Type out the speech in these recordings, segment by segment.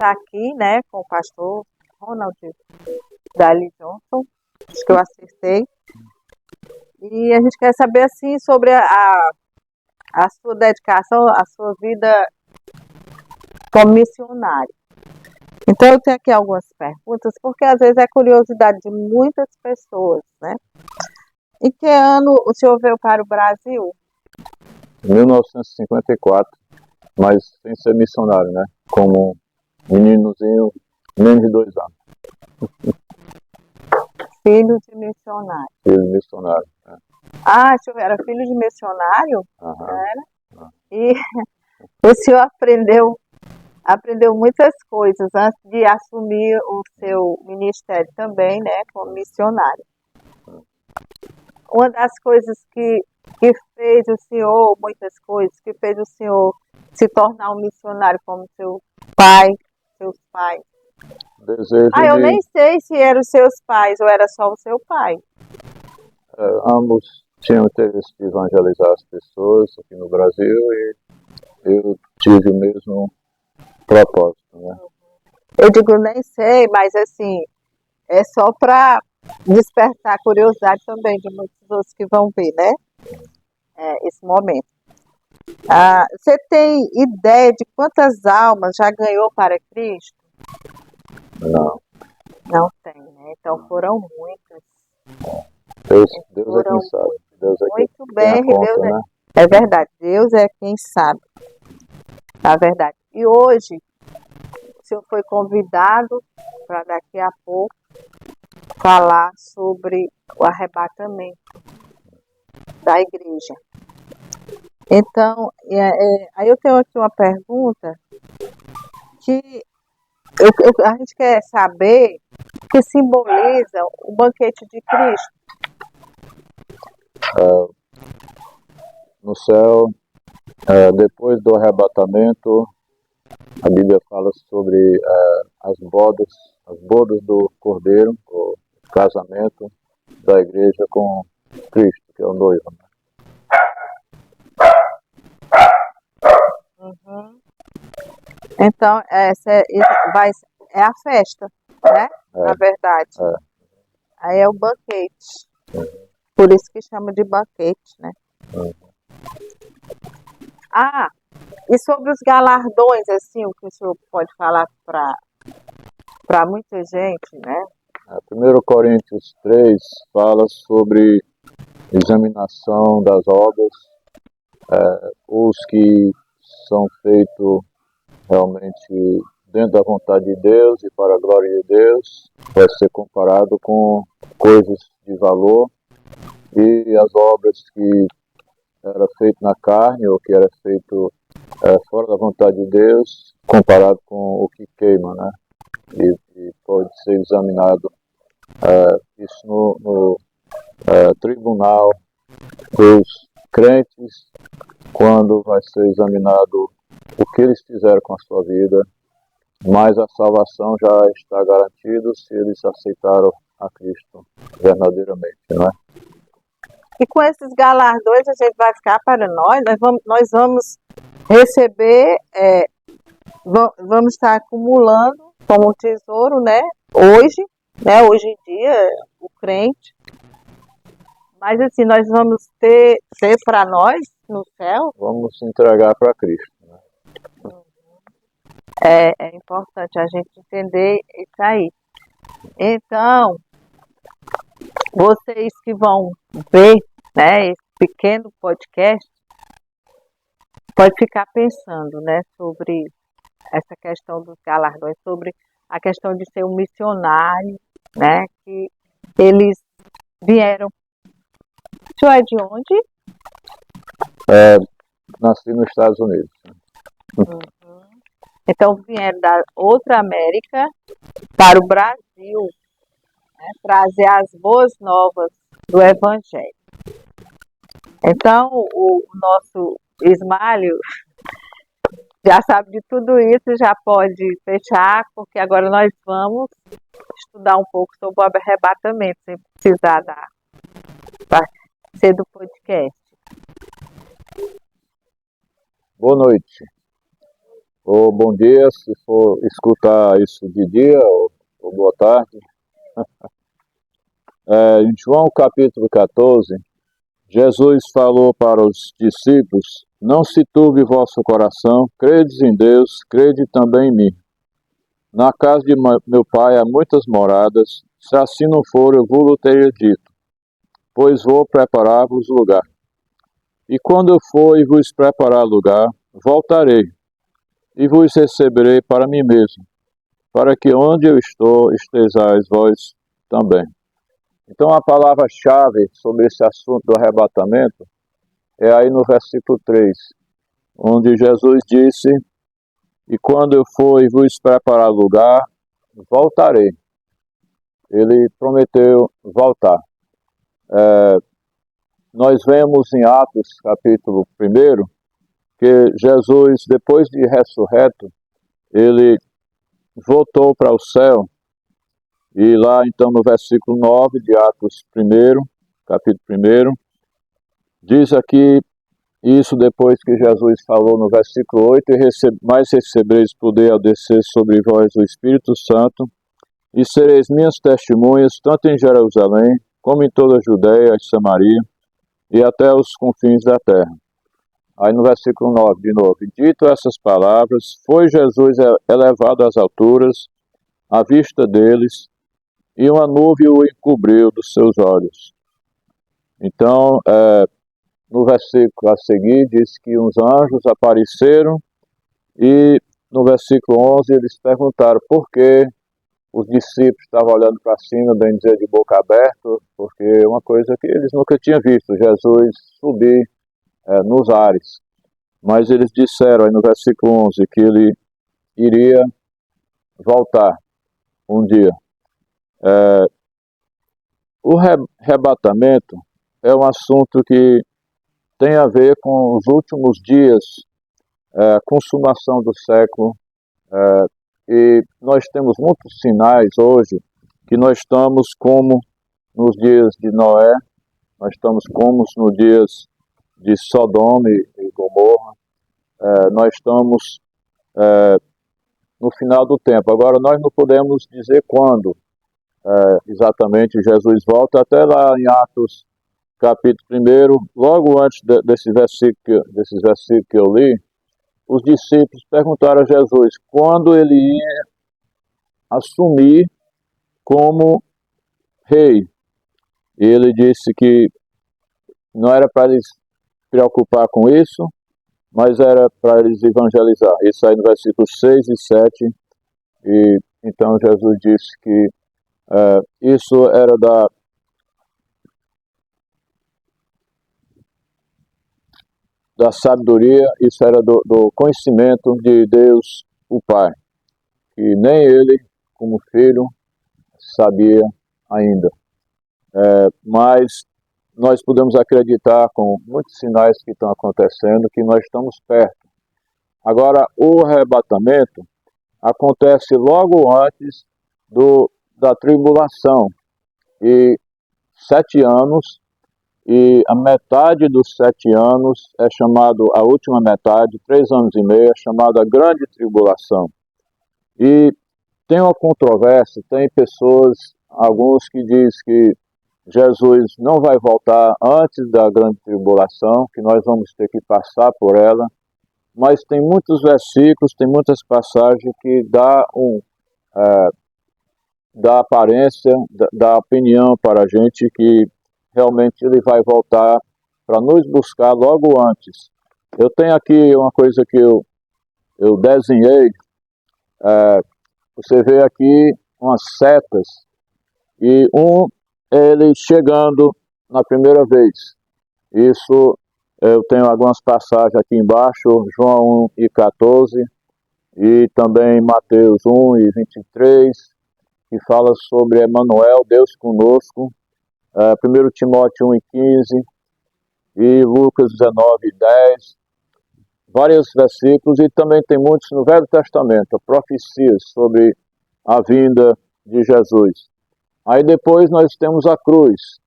está aqui, né, com o pastor Ronald Daly Johnson, acho que eu acertei. E a gente quer saber, assim, sobre a sua dedicação, a sua vida como missionário. Então, eu tenho aqui algumas perguntas, porque às vezes é curiosidade de muitas pessoas, né? Em que ano o senhor veio para o Brasil? 1954, mas sem ser missionário, né? Como meninozinho, menos de 2 anos. Filho de missionário. Filho de missionário. Né? Ah, o senhor era filho de missionário? Aham. Era? E o senhor aprendeu muitas coisas antes de assumir o seu ministério também, né, como missionário. Uma das coisas que fez o senhor, muitas coisas, que fez o senhor se tornar um missionário como seu pai, seus pais. Desejo Eu de... nem sei se eram os seus pais ou era só o seu pai. ambos tinham interesse de evangelizar as pessoas aqui no Brasil e eu tive o mesmo propósito, né? Eu digo nem sei, mas assim, é só para despertar a curiosidade também de muitos outros que vão ver, né? Esse momento. Você tem ideia de quantas almas já ganhou para Cristo? Não. Não tem, né? Então foram muitas. Deus é quem sabe. Deus é Muito quem bem, tem a conta, Deus né? é verdade. Deus é quem sabe. É verdade. E hoje, o senhor foi convidado para daqui a pouco falar sobre o arrebatamento da igreja. Então, aí eu tenho aqui uma pergunta que a gente quer saber o que simboliza o banquete de Cristo. No céu, depois do arrebatamento, a Bíblia fala sobre as bodas do Cordeiro, o casamento da igreja com Cristo, que é o noivo. Uhum. Então, essa é a festa, né? Na verdade. Aí é o banquete. Por isso que chama de banquete, né? E sobre os galardões, assim, o que o senhor pode falar para muita gente, né? 1 Coríntios 3 fala sobre examinação das obras, os que são feitos realmente dentro da vontade de Deus e para a glória de Deus, vai ser comparado com coisas de valor, e as obras que era feito na carne ou que era feito fora da vontade de Deus, comparado com o que queima, né? E pode ser examinado isso no tribunal dos crentes, quando vai ser examinado o que eles fizeram com a sua vida, mas a salvação já está garantida se eles aceitaram a Cristo verdadeiramente, não é? E com esses galardões a gente vai ficar para nós vamos receber, vamos estar acumulando como um tesouro, né? Hoje em dia, o crente. Mas assim, nós vamos ter para nós no céu. Vamos entregar para Cristo. Né? É importante a gente entender isso aí. Então, vocês que vão ver, né, esse pequeno podcast, pode ficar pensando, né, sobre essa questão dos galardões, sobre a questão de ser um missionário, né, que eles vieram. O senhor é de onde? Nasci nos Estados Unidos. Então vieram da outra América para o Brasil, né, trazer as boas novas do Evangelho. Então o nosso Ismálio já sabe de tudo isso, já pode fechar, porque agora nós vamos estudar um pouco sobre o arrebatamento, sem precisar ser do podcast. Boa noite. ou bom dia, se for escutar isso de dia, ou boa tarde. Em João capítulo 14, Jesus falou para os discípulos: não se turbe vosso coração, credes em Deus, crede também em mim. Na casa de meu pai há muitas moradas, se assim não for, eu vou-lhe teria dito, pois vou preparar-vos lugar. E quando eu for e vos preparar lugar, voltarei, e vos receberei para mim mesmo, para que onde eu estou, estejais vós também. Então a palavra-chave sobre esse assunto do arrebatamento é aí no versículo 3, onde Jesus disse: e quando eu for e vos preparar lugar, voltarei. Ele prometeu voltar. Nós vemos em Atos capítulo 1 que Jesus, depois de ressurreto, ele voltou para o céu. E lá então no versículo 9 de Atos 1, capítulo 1, diz aqui, isso depois que Jesus falou no versículo 8, mas recebereis poder ao descer sobre vós o Espírito Santo, e sereis minhas testemunhas, tanto em Jerusalém, como em toda a Judéia e Samaria, e até os confins da terra. Aí no versículo 9, de novo, dito essas palavras, foi Jesus elevado às alturas, à vista deles, e uma nuvem o encobriu dos seus olhos. Então, no versículo a seguir, diz que uns anjos apareceram, e no versículo 11 eles perguntaram por que os discípulos estavam olhando para cima, bem dizer, de boca aberta, porque é uma coisa que eles nunca tinham visto, Jesus subir nos ares. Mas eles disseram aí no versículo 11 que ele iria voltar um dia. O arrebatamento é um assunto que tem a ver com os últimos dias, a consumação do século, e nós temos muitos sinais hoje que nós estamos como nos dias de Noé, nós estamos como nos dias de Sodoma e Gomorra, nós estamos no final do tempo. Agora, nós não podemos dizer quando exatamente Jesus volta, até lá em Atos capítulo 1, logo antes desses versículos que eu li, os discípulos perguntaram a Jesus quando ele ia assumir como rei. E ele disse que não era para eles preocupar com isso, mas era para eles evangelizar. Isso aí no versículo 6 e 7. E então Jesus disse que isso era da sabedoria, isso era do conhecimento de Deus, o Pai, que nem ele, como filho, sabia ainda. Mas nós podemos acreditar, com muitos sinais que estão acontecendo, que nós estamos perto. Agora, o arrebatamento acontece logo antes da tribulação, e 7 anos, e a metade dos 7 anos é chamado, a última metade, 3 anos e meio, é chamada Grande Tribulação. E tem uma controvérsia, tem pessoas, alguns que dizem que Jesus não vai voltar antes da Grande Tribulação, que nós vamos ter que passar por ela, mas tem muitos versículos, tem muitas passagens que dá aparência, dá opinião para a gente que realmente ele vai voltar para nos buscar logo antes. Eu tenho aqui uma coisa que eu desenhei, você vê aqui umas setas, e ele chegando na primeira vez. Isso eu tenho algumas passagens aqui embaixo, João 1 e 14, e também Mateus 1 e 23, que fala sobre Emanuel, Deus conosco, 1 Timóteo 1 e 15, e Lucas 19 e 10, vários versículos, e também tem muitos no Velho Testamento, profecias sobre a vinda de Jesus. Aí depois nós temos a cruz,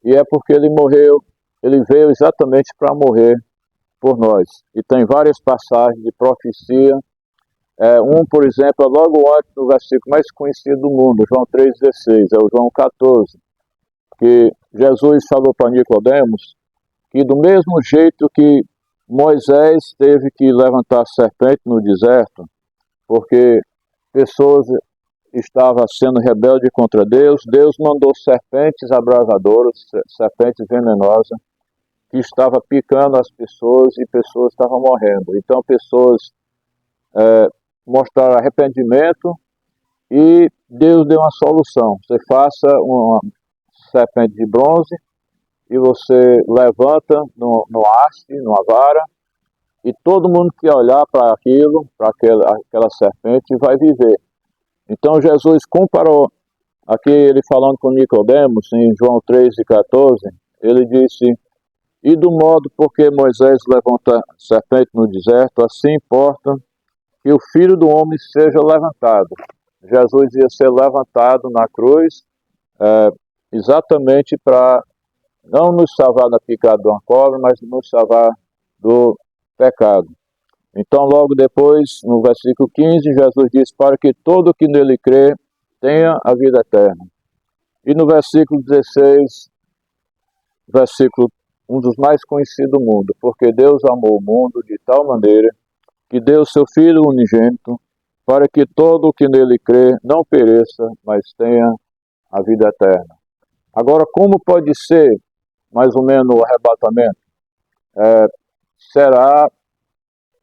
e é porque ele morreu, ele veio exatamente para morrer por nós. E tem várias passagens de profecia Por exemplo, é logo antes do versículo mais conhecido do mundo, João 3,16, é o João 14, que Jesus falou para Nicodemos que do mesmo jeito que Moisés teve que levantar a serpente no deserto, porque pessoas estavam sendo rebeldes contra Deus, Deus mandou serpentes abrasadoras, serpentes venenosas, que estavam picando as pessoas e pessoas estavam morrendo. Então pessoas mostraram arrependimento e Deus deu uma solução. Você faça uma serpente de bronze e você levanta no haste, numa vara, e todo mundo que olhar para aquilo, para aquela serpente, vai viver. Então Jesus comparou, aqui ele falando com Nicodemos, em João 3,14, ele disse: e do modo porque Moisés levanta a serpente no deserto, assim importa que o Filho do Homem seja levantado. Jesus ia ser levantado na cruz, exatamente para não nos salvar da picada de uma cobra, mas nos salvar do pecado. Então, logo depois, no versículo 15, Jesus diz: para que todo que nele crê tenha a vida eterna. E no versículo 16, versículo um dos mais conhecidos do mundo: porque Deus amou o mundo de tal maneira que deu seu Filho unigênito, para que todo o que nele crê não pereça, mas tenha a vida eterna. Agora, como pode ser, mais ou menos, o arrebatamento? Será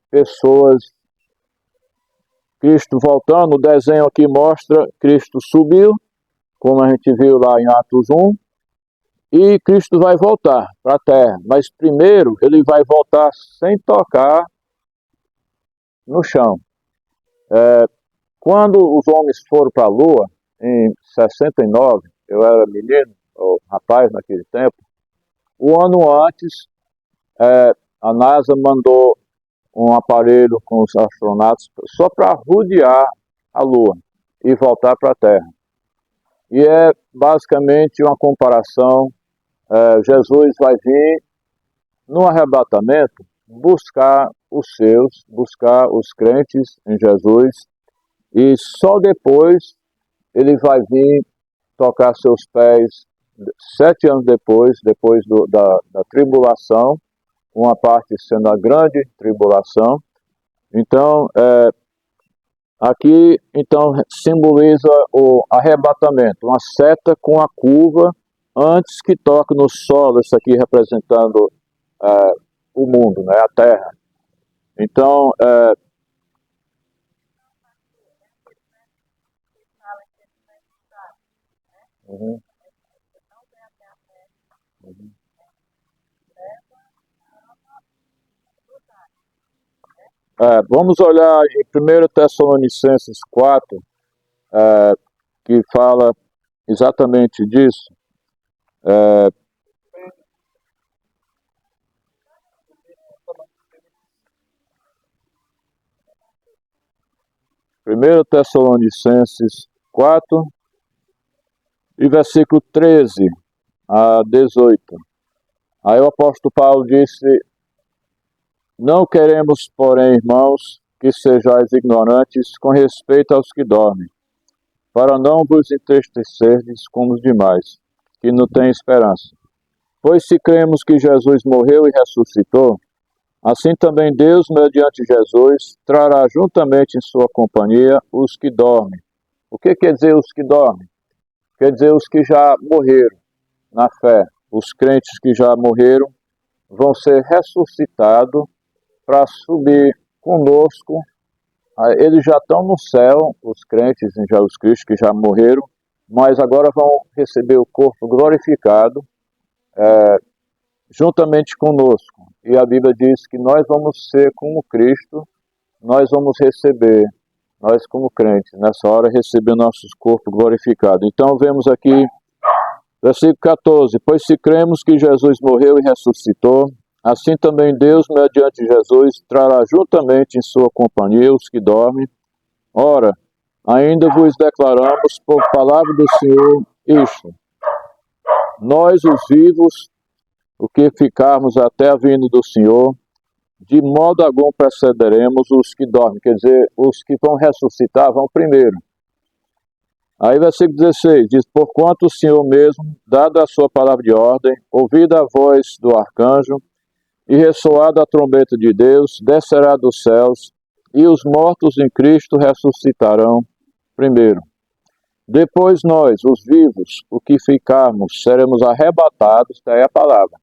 pessoas, Cristo voltando, o desenho aqui mostra Cristo subiu, como a gente viu lá em Atos 1, e Cristo vai voltar para a terra, mas primeiro ele vai voltar sem tocar no chão. Quando os homens foram para a Lua, em 69, eu era menino, ou rapaz naquele tempo, o ano antes, a NASA mandou um aparelho com os astronautas só para rodear a Lua e voltar para a Terra. E é basicamente uma comparação. Jesus vai vir no arrebatamento buscar os seus, buscar os crentes em Jesus, e só depois ele vai vir tocar seus pés 7 anos depois da tribulação, uma parte sendo a grande tribulação. Então, aqui então simboliza o arrebatamento, uma seta com a curva antes que toque no solo, isso aqui representando o mundo, né, a Terra. Então, uhum. Vamos olhar em 1 Tessalonicenses 4, que fala exatamente disso. 1 Tessalonicenses 4, e versículo 13 a 18. Aí o apóstolo Paulo disse: não queremos, porém, irmãos, que sejais ignorantes com respeito aos que dormem, para não vos entristecerdes como os demais, que não têm esperança. Pois se cremos que Jesus morreu e ressuscitou, assim também Deus, mediante Jesus, trará juntamente em sua companhia os que dormem. O que quer dizer os que dormem? Quer dizer os que já morreram na fé. Os crentes que já morreram vão ser ressuscitados para subir conosco. Eles já estão no céu, os crentes em Jesus Cristo que já morreram, mas agora vão receber o corpo glorificado juntamente conosco. E a Bíblia diz que nós vamos ser como Cristo, nós vamos receber, nós como crentes, nessa hora receber nossos corpos glorificados. Então vemos aqui, versículo 14: pois se cremos que Jesus morreu e ressuscitou, assim também Deus, mediante Jesus, trará juntamente em sua companhia os que dormem. Ora, ainda vos declaramos por palavra do Senhor isto: nós, os vivos, o que ficarmos até a vinda do Senhor, de modo algum precederemos os que dormem, quer dizer, os que vão ressuscitar vão primeiro. Aí versículo 16 diz, porquanto o Senhor mesmo, dada a sua palavra de ordem, ouvida a voz do arcanjo, e ressoada a trombeta de Deus, descerá dos céus, e os mortos em Cristo ressuscitarão primeiro. Depois nós, os vivos, o que ficarmos, seremos arrebatados, daí a palavra.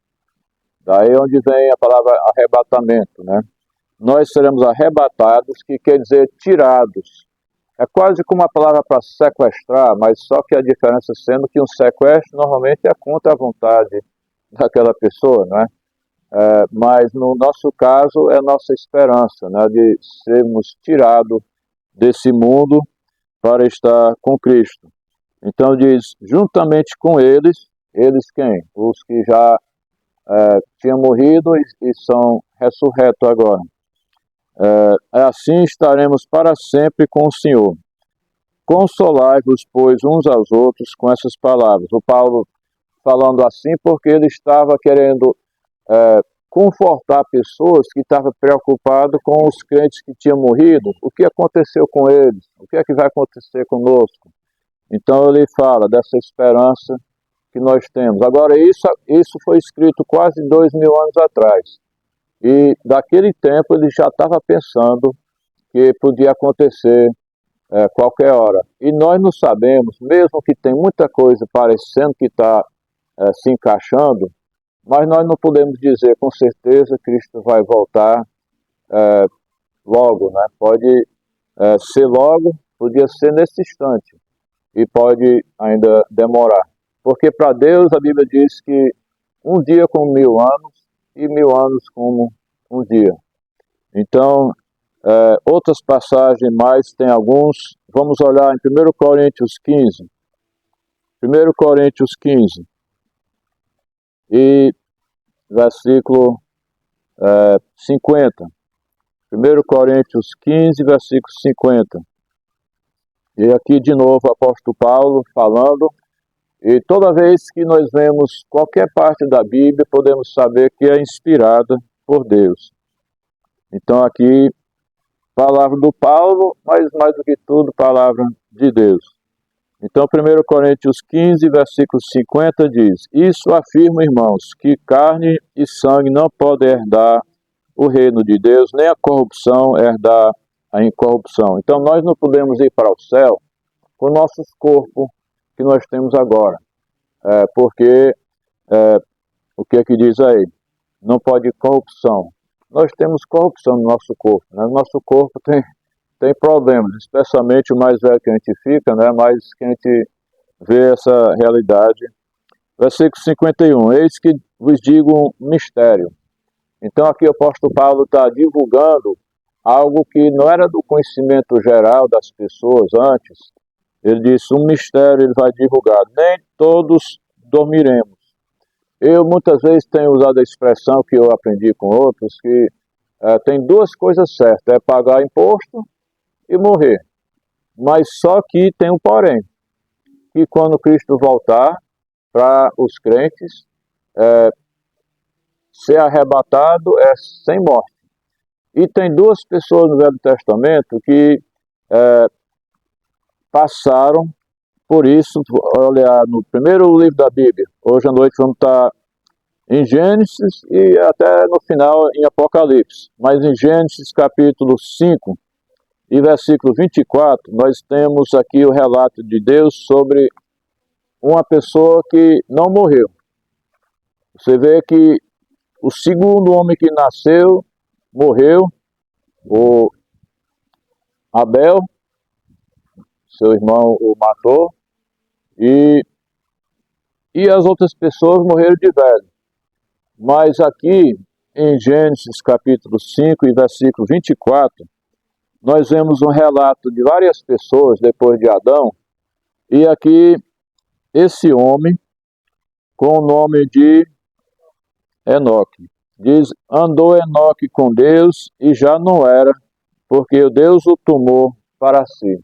Daí onde vem a palavra arrebatamento, né? Nós seremos arrebatados, que quer dizer tirados. É quase como a palavra para sequestrar, mas só que a diferença sendo que um sequestro normalmente é contra a vontade daquela pessoa, né? Mas no nosso caso é nossa esperança, né, de sermos tirados desse mundo para estar com Cristo. Então diz, juntamente com eles quem? Os que já tinham morrido e são ressurretos agora. Assim estaremos para sempre com o Senhor. Consolai-vos, pois, uns aos outros com essas palavras. O Paulo falando assim porque ele estava querendo confortar pessoas que estavam preocupadas com os crentes que tinham morrido, o que aconteceu com eles, o que é que vai acontecer conosco. Então ele fala dessa esperança que nós temos. Agora isso foi escrito quase 2000 anos atrás, e daquele tempo ele já estava pensando que podia acontecer qualquer hora. E nós não sabemos, mesmo que tem muita coisa parecendo que está se encaixando, mas nós não podemos dizer com certeza que Cristo vai voltar logo, né? Pode ser logo, podia ser nesse instante, e pode ainda demorar. Porque para Deus a Bíblia diz que um dia como 1000 anos, e 1000 anos como um dia. Então, outras passagens mais, tem alguns, vamos olhar em 1 Coríntios 15. 1 Coríntios 15. E versículo 50. 1 Coríntios 15, versículo 50. E aqui de novo o apóstolo Paulo falando, e toda vez que nós vemos qualquer parte da Bíblia, podemos saber que é inspirada por Deus. Então aqui, palavra do Paulo, mas mais do que tudo, palavra de Deus. Então 1 Coríntios 15, versículo 50 diz, isso afirma, irmãos, que carne e sangue não podem herdar o reino de Deus, nem a corrupção herdar a incorrupção. Então nós não podemos ir para o céu com o nosso corpo que nós temos agora, porque o que é que diz aí? Não pode corrupção. Nós temos corrupção no nosso corpo, né? O nosso corpo tem problemas, especialmente o mais velho que a gente fica, né? Mais que a gente vê essa realidade. Versículo 51, eis que vos digo um mistério. Então aqui o apóstolo Paulo está divulgando algo que não era do conhecimento geral das pessoas antes. Ele disse, um mistério ele vai divulgar, nem todos dormiremos. Eu muitas vezes tenho usado a expressão que eu aprendi com outros, que tem duas coisas certas, é pagar imposto e morrer. Mas só que tem um porém, que quando Cristo voltar para os crentes, ser arrebatado é sem morte. E tem duas pessoas no Velho Testamento que passaram por isso. Olha, no primeiro livro da Bíblia, hoje à noite vamos estar em Gênesis e até no final em Apocalipse. Mas em Gênesis capítulo 5 e versículo 24, nós temos aqui o relato de Deus sobre uma pessoa que não morreu. Você vê que o segundo homem que nasceu, morreu, o Abel, seu irmão o matou, e as outras pessoas morreram de velho. Mas aqui, em Gênesis capítulo 5 e versículo 24, nós vemos um relato de várias pessoas depois de Adão, e aqui esse homem, com o nome de Enoque, diz, andou Enoque com Deus e já não era, porque Deus o tomou para si.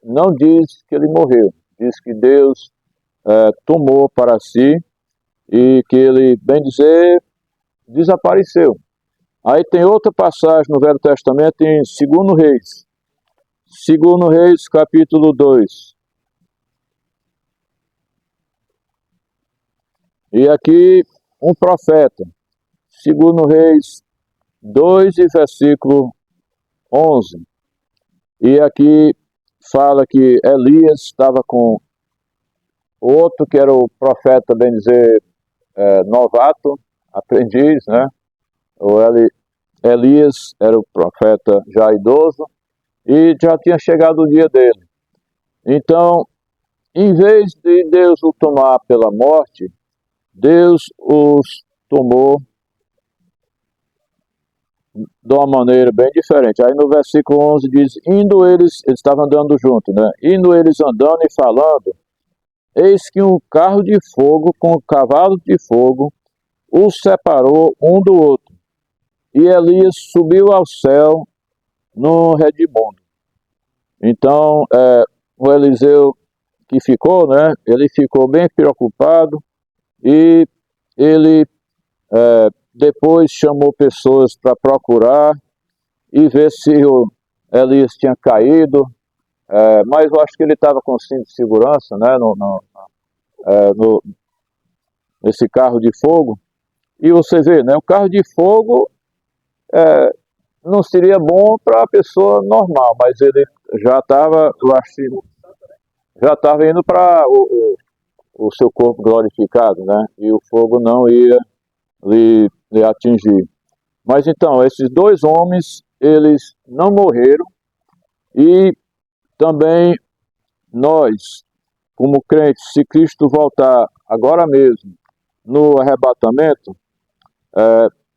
Não diz que ele morreu, diz que Deus tomou para si e que ele, bem dizer, desapareceu. Aí tem outra passagem no Velho Testamento em 2 Reis. 2 Reis, capítulo 2. E aqui um profeta. 2 Reis 2 e versículo 11. E aqui fala que Elias estava com outro que era o profeta, bem dizer, novato, aprendiz, né? Elias era o profeta já idoso e já tinha chegado o dia dele. Então, em vez de Deus o tomar pela morte, Deus os tomou de uma maneira bem diferente. Aí no versículo 11 diz, eles estavam andando juntos, né? Indo eles andando e falando, eis que um carro de fogo com cavalos de fogo os separou um do outro. E Elias subiu ao céu no Redimondo. Então, o Eliseu que ficou, né? Ele ficou bem preocupado e ele depois chamou pessoas para procurar e ver se o Elias tinha caído, mas eu acho que ele estava com cinto de segurança, né, nesse carro de fogo. E você vê, né, o carro de fogo não seria bom para a pessoa normal, mas ele já estava, eu acho que já estava indo para o seu corpo glorificado, né, e o fogo não ia lhe atingir. Mas então, esses dois homens, eles não morreram e também nós, como crentes, se Cristo voltar agora mesmo no arrebatamento,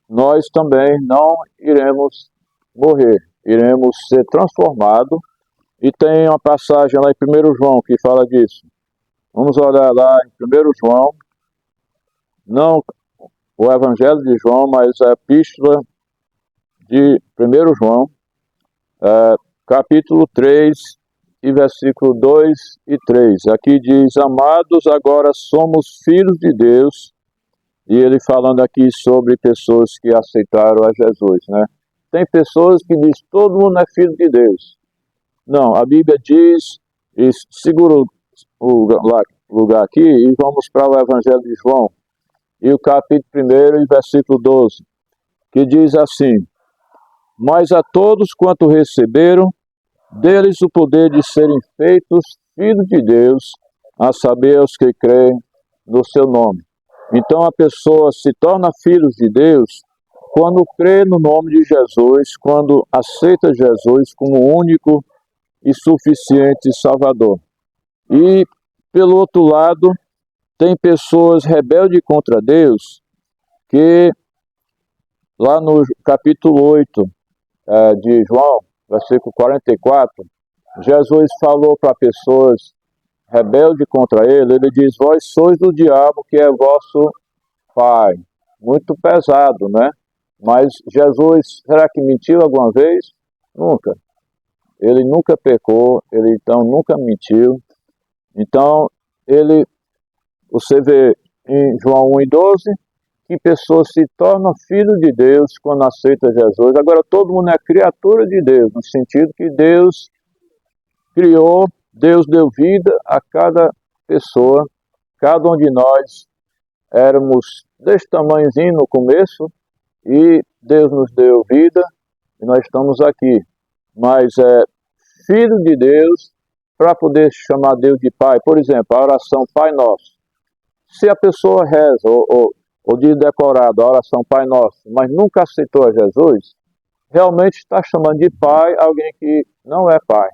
nós também não iremos morrer, iremos ser transformados. E tem uma passagem lá em 1 João que fala disso. Vamos olhar lá em 1 João, não o Evangelho de João, mas a Epístola de 1 João, capítulo 3 e versículo 2 e 3. Aqui diz, amados, agora somos filhos de Deus, e ele falando aqui sobre pessoas que aceitaram a Jesus, né? Tem pessoas que dizem, todo mundo é filho de Deus. Não, a Bíblia diz, e segura o lugar aqui, e vamos para o Evangelho de João, e o capítulo 1 e versículo 12, que diz assim, mas a todos quanto receberam, deles o poder de serem feitos filhos de Deus, a saber os que creem no seu nome. Então a pessoa se torna filho de Deus quando crê no nome de Jesus, quando aceita Jesus como único e suficiente Salvador. E, pelo outro lado, tem pessoas rebeldes contra Deus, que lá no capítulo 8 de João, versículo 44, Jesus falou para pessoas rebeldes contra ele diz, vós sois do diabo que é vosso pai. Muito pesado, né? Mas Jesus, será que mentiu alguma vez? Nunca. Ele nunca pecou, ele então nunca mentiu. Então, você vê em João 1 e 12, que pessoas se tornam filhos de Deus quando aceitam Jesus. Agora, todo mundo é criatura de Deus, no sentido que Deus criou, Deus deu vida a cada pessoa. Cada um de nós éramos desse tamanhozinho no começo e Deus nos deu vida e nós estamos aqui. Mas filho de Deus, para poder chamar Deus de Pai, por exemplo, a oração Pai Nosso. Se a pessoa reza ou diz decorado a oração Pai Nosso, mas nunca aceitou a Jesus, realmente está chamando de Pai alguém que não é Pai.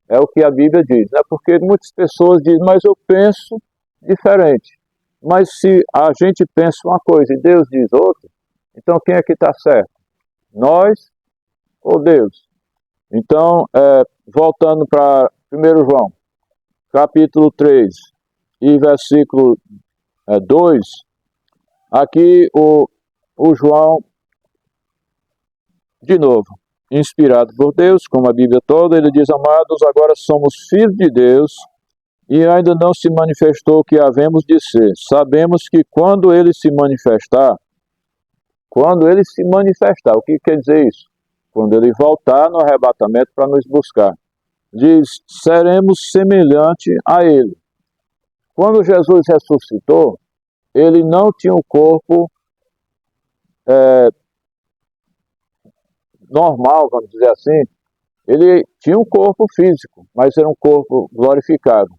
É o que a Bíblia diz, né? Porque muitas pessoas dizem, mas eu penso diferente. Mas se a gente pensa uma coisa e Deus diz outra, então quem é que está certo? Nós ou Deus? Então, voltando para 1 João, capítulo 3 e versículo 2, aqui o João, de novo, inspirado por Deus, como a Bíblia toda, ele diz, amados, agora somos filhos de Deus e ainda não se manifestou o que havemos de ser. Sabemos que quando ele se manifestar, quando ele se manifestar. O que quer dizer isso? Quando ele voltar no arrebatamento para nos buscar. Diz, seremos semelhante a ele. Quando Jesus ressuscitou, ele não tinha um corpo normal, vamos dizer assim. Ele tinha um corpo físico, mas era um corpo glorificado.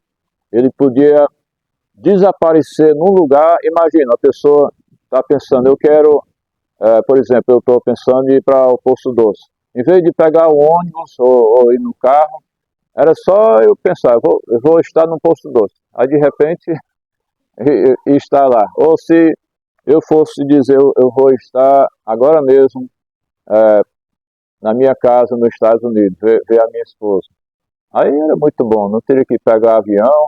Ele podia desaparecer num lugar. Imagina, a pessoa está pensando, eu quero, por exemplo, eu estou pensando em ir para o Poço Doce. Em vez de pegar o ônibus ou ir no carro, era só eu pensar, eu vou estar no Poço Doce. Aí de repente, estar lá. Ou se eu fosse dizer, eu vou estar agora mesmo na minha casa nos Estados Unidos, ver a minha esposa. Aí era muito bom, não teria que pegar avião,